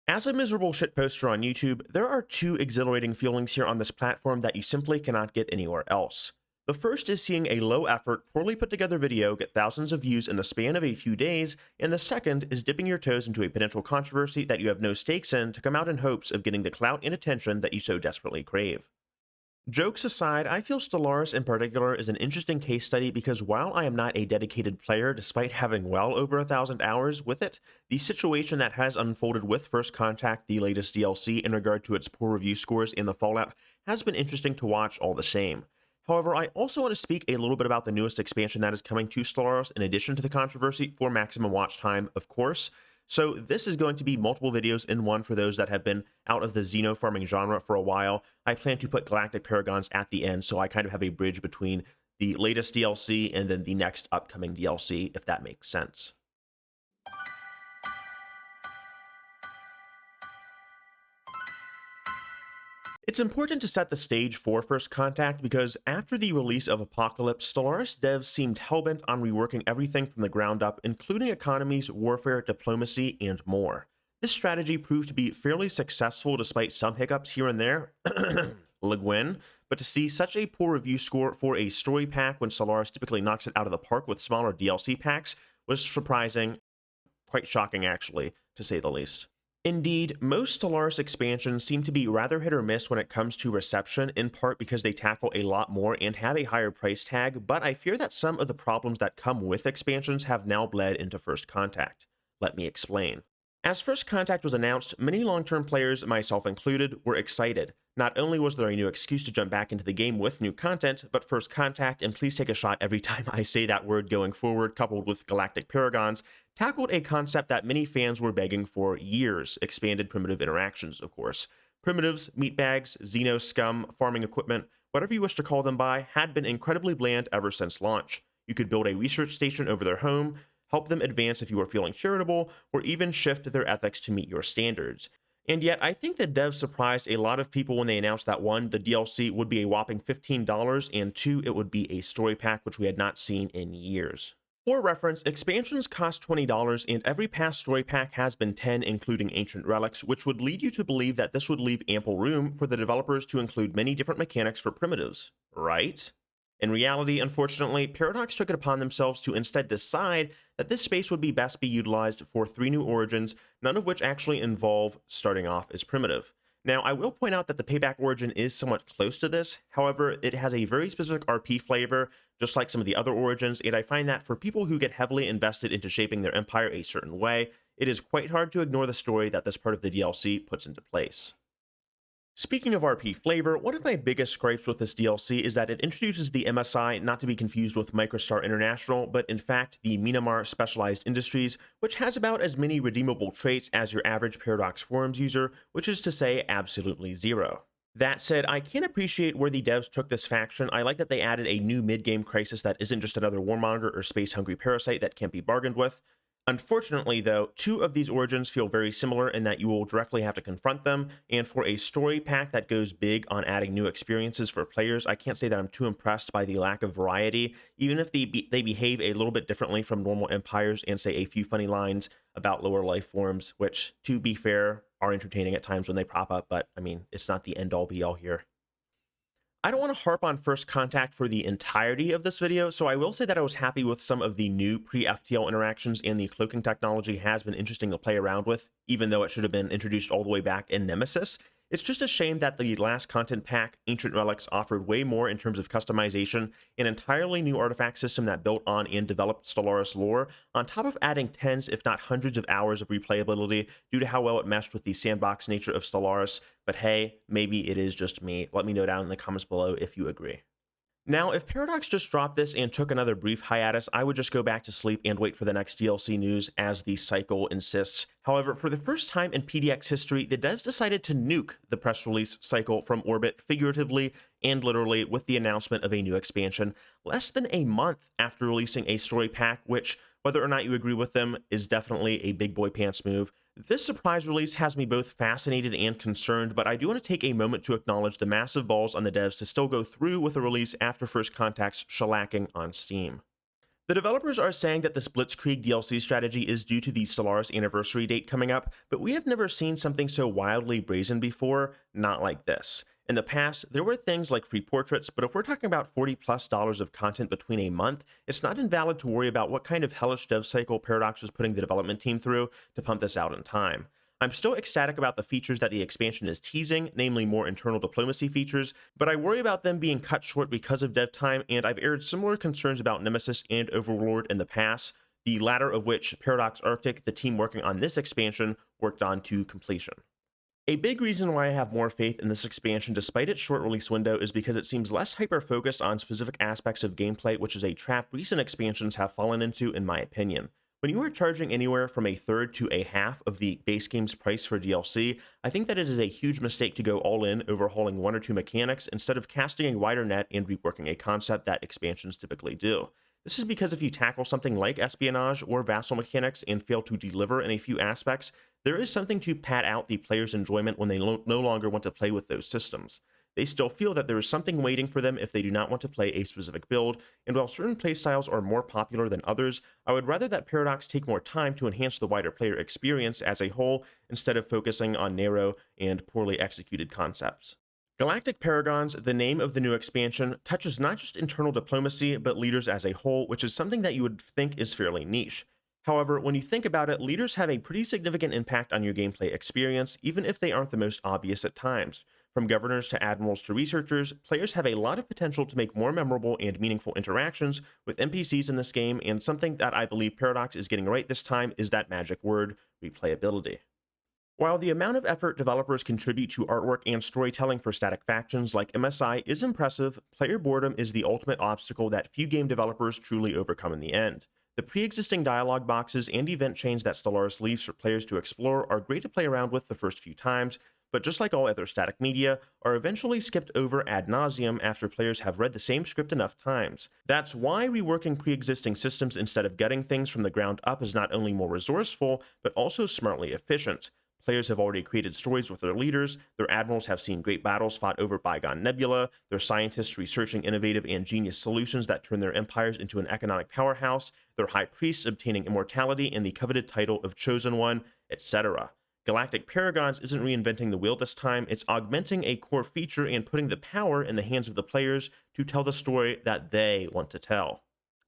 As a miserable shitposter on YouTube, there are two exhilarating feelings here on this platform that you simply cannot get anywhere else. The first is seeing a low-effort, poorly put-together video get thousands of views in the span of a few days, and the second is dipping your toes into a potential controversy that you have no stakes in to come out in hopes of getting the clout and attention that you so desperately crave. Jokes aside, I feel Stellaris in particular is an interesting case study because while I am not a dedicated player despite having well over 1,000 hours with it, the situation that has unfolded with First Contact, the latest DLC, in regard to its poor review scores and the fallout has been interesting to watch all the same. However, I also want to speak a little bit about the newest expansion that is coming to Stellaris in addition to the controversy for maximum watch time, of course. So this is going to be multiple videos in one for those that have been out of the Xeno farming genre for a while. I plan to put Galactic Paragons at the end, so I kind of have a bridge between the latest DLC and then the next upcoming DLC, if that makes sense. It's important to set the stage for First Contact because after the release of Apocalypse, Stellaris Devs seemed hellbent on reworking everything from the ground up, including economies, warfare, diplomacy, and more. This strategy proved to be fairly successful despite some hiccups here and there, Legwin, but to see such a poor review score for a story pack when Stellaris typically knocks it out of the park with smaller DLC packs was surprising, quite shocking actually, to say the least. Indeed, most Stellaris expansions seem to be rather hit or miss when it comes to reception, in part because they tackle a lot more and have a higher price tag, but I fear that some of the problems that come with expansions have now bled into First Contact. Let me explain. As First Contact was announced, many long-term players, myself included, were excited. Not only was there a new excuse to jump back into the game with new content, but First Contact, and please take a shot every time I say that word going forward, coupled with Galactic Paragons, tackled a concept that many fans were begging for years: expanded primitive interactions, of course. Primitives, meatbags, Xeno scum, farming equipment, whatever you wish to call them by, had been incredibly bland ever since launch. You could build a research station over their home, help them advance if you were feeling charitable, or even shift their ethics to meet your standards. And yet, I think the devs surprised a lot of people when they announced that 1, the DLC would be a whopping $15, and 2, it would be a story pack, which we had not seen in years. For reference, expansions cost $20, and every past story pack has been $10, including Ancient Relics, which would lead you to believe that this would leave ample room for the developers to include many different mechanics for primitives, right? In reality, unfortunately, Paradox took it upon themselves to instead decide that this space would be best be utilized for 3 new origins, none of which actually involve starting off as primitive. Now, I will point out that the Payback origin is somewhat close to this, however, it has a very specific RP flavor, just like some of the other origins, and I find that for people who get heavily invested into shaping their empire a certain way, it is quite hard to ignore the story that this part of the DLC puts into place. Speaking of RP flavor, one of my biggest gripes with this DLC is that it introduces the MSI, not to be confused with Microstar International, but in fact the Myanmar Specialized Industries, which has about as many redeemable traits as your average Paradox Forums user, which is to say absolutely zero. That said, I can appreciate where the devs took this faction. I like that they added a new mid-game crisis that isn't just another warmonger or space-hungry parasite that can't be bargained with. Unfortunately, though, 2 of these origins feel very similar in that you will directly have to confront them, and for a story pack that goes big on adding new experiences for players, I can't say that I'm too impressed by the lack of variety, even if they behave a little bit differently from normal empires and say a few funny lines about lower life forms, which, to be fair, are entertaining at times when they pop up, but, I mean, it's not the end-all be-all here. I don't want to harp on First Contact for the entirety of this video, so I will say that I was happy with some of the new pre-FTL interactions, and the cloaking technology has been interesting to play around with, even though it should have been introduced all the way back in Nemesis. It's just a shame that the last content pack, Ancient Relics, offered way more in terms of customization, an entirely new artifact system that built on and developed Stellaris lore, on top of adding tens if not hundreds of hours of replayability due to how well it meshed with the sandbox nature of Stellaris. But hey, maybe it is just me. Let me know down in the comments below if you agree. Now, if Paradox just dropped this and took another brief hiatus, I would just go back to sleep and wait for the next DLC news as the cycle insists. However, for the first time in PDX history, the devs decided to nuke the press release cycle from orbit, figuratively and literally, with the announcement of a new expansion, less than a month after releasing a story pack, which, whether or not you agree with them, is definitely a big boy pants move. This surprise release has me both fascinated and concerned, but I do want to take a moment to acknowledge the massive balls on the devs to still go through with the release after First Contact's shellacking on Steam. The developers are saying that this Blitzkrieg DLC strategy is due to the Stellaris anniversary date coming up, but we have never seen something so wildly brazen before, not like this. In the past, there were things like free portraits, but if we're talking about $40+ of content between a month, it's not invalid to worry about what kind of hellish dev cycle Paradox was putting the development team through to pump this out in time. I'm still ecstatic about the features that the expansion is teasing, namely more internal diplomacy features, but I worry about them being cut short because of dev time, and I've aired similar concerns about Nemesis and Overlord in the past, the latter of which Paradox Arctic, the team working on this expansion, worked on to completion. A big reason why I have more faith in this expansion despite its short release window is because it seems less hyper-focused on specific aspects of gameplay, which is a trap recent expansions have fallen into in my opinion. When you are charging anywhere from a third to a half of the base game's price for DLC, I think that it is a huge mistake to go all in overhauling one or two mechanics instead of casting a wider net and reworking a concept that expansions typically do. This is because if you tackle something like espionage or vassal mechanics and fail to deliver in a few aspects, there is something to pad out the player's enjoyment when they no longer want to play with those systems. They still feel that there is something waiting for them if they do not want to play a specific build, and while certain playstyles are more popular than others, I would rather that Paradox take more time to enhance the wider player experience as a whole instead of focusing on narrow and poorly executed concepts. Galactic Paragons, the name of the new expansion, touches not just internal diplomacy, but leaders as a whole, which is something that you would think is fairly niche. However, when you think about it, leaders have a pretty significant impact on your gameplay experience, even if they aren't the most obvious at times. From governors to admirals to researchers, players have a lot of potential to make more memorable and meaningful interactions with NPCs in this game, and something that I believe Paradox is getting right this time is that magic word, replayability. While the amount of effort developers contribute to artwork and storytelling for static factions like MSI is impressive, player boredom is the ultimate obstacle that few game developers truly overcome in the end. The pre-existing dialogue boxes and event chains that Stellaris leaves for players to explore are great to play around with the first few times, but just like all other static media, are eventually skipped over ad nauseum after players have read the same script enough times. That's why reworking pre-existing systems instead of gutting things from the ground up is not only more resourceful, but also smartly efficient. Players have already created stories with their leaders, their admirals have seen great battles fought over bygone nebula, their scientists researching innovative and genius solutions that turn their empires into an economic powerhouse, their high priests obtaining immortality and the coveted title of Chosen One, etc. Galactic Paragons isn't reinventing the wheel this time, it's augmenting a core feature and putting the power in the hands of the players to tell the story that they want to tell.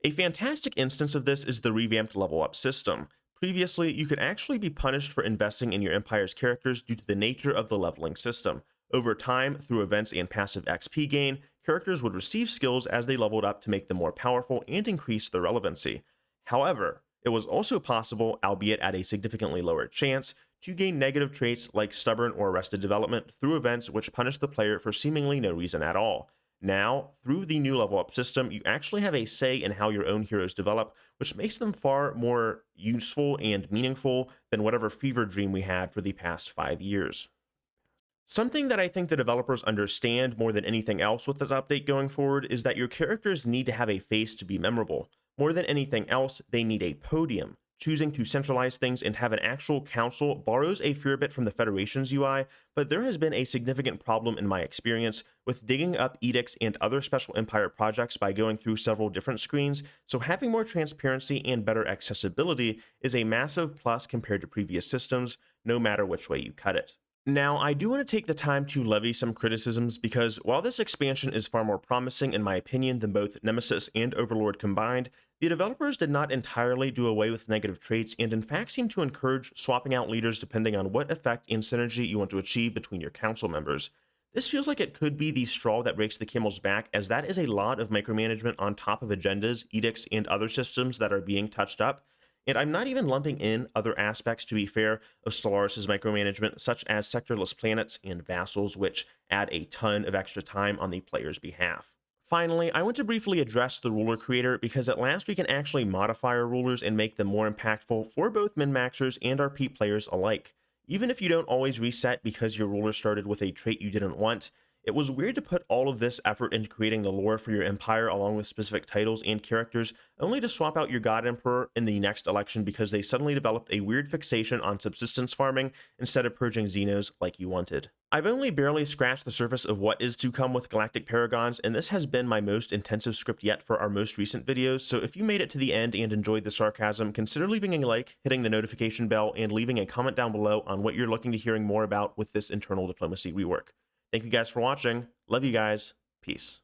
A fantastic instance of this is the revamped level up system. Previously, you could actually be punished for investing in your empire's characters due to the nature of the leveling system. Over time, through events and passive XP gain, characters would receive skills as they leveled up to make them more powerful and increase their relevancy. However, it was also possible, albeit at a significantly lower chance, to gain negative traits like stubborn or arrested development through events which punish the player for seemingly no reason at all. Now, through the new level up system, you actually have a say in how your own heroes develop, which makes them far more useful and meaningful than whatever fever dream we had for the past 5 years. Something that I think the developers understand more than anything else with this update going forward is that your characters need to have a face to be memorable. More than anything else, they need a podium. Choosing to centralize things and have an actual council borrows a fair bit from the Federation's UI, but there has been a significant problem in my experience with digging up edicts and other Special Empire projects by going through several different screens, so having more transparency and better accessibility is a massive plus compared to previous systems, no matter which way you cut it. Now, I do want to take the time to levy some criticisms because while this expansion is far more promising in my opinion than both Nemesis and Overlord combined, the developers did not entirely do away with negative traits and in fact seem to encourage swapping out leaders depending on what effect and synergy you want to achieve between your council members. This feels like it could be the straw that breaks the camel's back, as that is a lot of micromanagement on top of agendas, edicts, and other systems that are being touched up. And I'm not even lumping in other aspects, to be fair, of Stellaris' micromanagement, such as sectorless planets and vassals, which add a ton of extra time on the player's behalf. Finally, I want to briefly address the ruler creator, because at last we can actually modify our rulers and make them more impactful for both min-maxers and RP players alike. Even if you don't always reset because your ruler started with a trait you didn't want, It was weird to put all of this effort into creating the lore for your empire along with specific titles and characters, only to swap out your God Emperor in the next election because they suddenly developed a weird fixation on subsistence farming instead of purging Xenos like you wanted. I've only barely scratched the surface of what is to come with Galactic Paragons, and this has been my most intensive script yet for our most recent videos, so if you made it to the end and enjoyed the sarcasm, consider leaving a like, hitting the notification bell, and leaving a comment down below on what you're looking to hearing more about with this internal diplomacy rework. Thank you guys for watching. Love you guys. Peace.